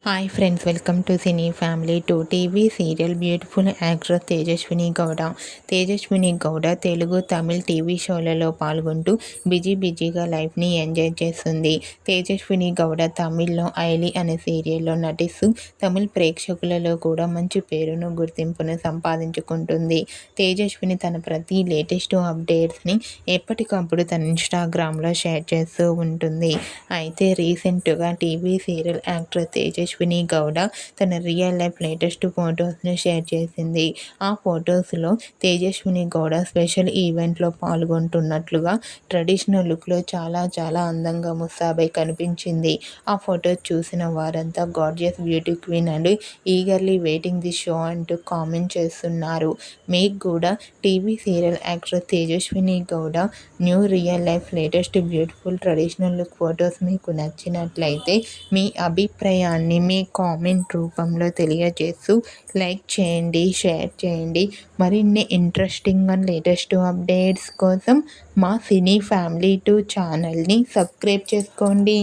Hi friends, welcome to cine family to TV serial beautiful actress Tejaswini Gowda. Tejaswini Gowda Telugu, Tamil TV షోలలో పాల్గొంటూ బిజీగా లైఫ్ని ఎంజాయ్ చేస్తుంది. తేజస్విని గౌడ తమిళ్లో ఐలీ అనే సీరియల్లో నటిస్తూ తమిళ్ ప్రేక్షకులలో కూడా మంచి పేరును, గుర్తింపును సంపాదించుకుంటుంది. తేజస్విని తన ప్రతి లేటెస్ట్ అప్డేట్స్ని ఎప్పటికప్పుడు తన ఇన్స్టాగ్రామ్లో షేర్ చేస్తూ ఉంటుంది. అయితే రీసెంట్గా TV serial actress Tejaswini Gowda తన రియల్ లైఫ్ లేటెస్ట్ ఫొటోస్ను షేర్ చేసింది. ఆ ఫొటోస్లో తేజస్విని గౌడ స్పెషల్ ఈవెంట్లో పాల్గొంటున్నట్లుగా ట్రెడిషనల్ లుక్లో చాలా అందంగా ముస్తాబై కనిపించింది. ఆ ఫొటోస్ చూసిన వారంతా gorgeous beauty queen and eagerly waiting the show అంటూ కామెంట్ చేస్తున్నారు. మీకు కూడా TV serial actress Tejaswini Gowda new real life latest beautiful traditional look photos మీకు నచ్చినట్లయితే మీ అభిప్రాయాన్ని మీ కామెంట్ రూపంలో తెలియజేస్తూ లైక్ చేయండి, షేర్ చేయండి. మరిన్ని ఇంట్రెస్టింగ్ అండ్ లేటెస్ట్ అప్డేట్స్ కోసం మా సినీ ఫ్యామిలీ 2 ఛానల్ని సబ్స్క్రైబ్ చేసుకోండి.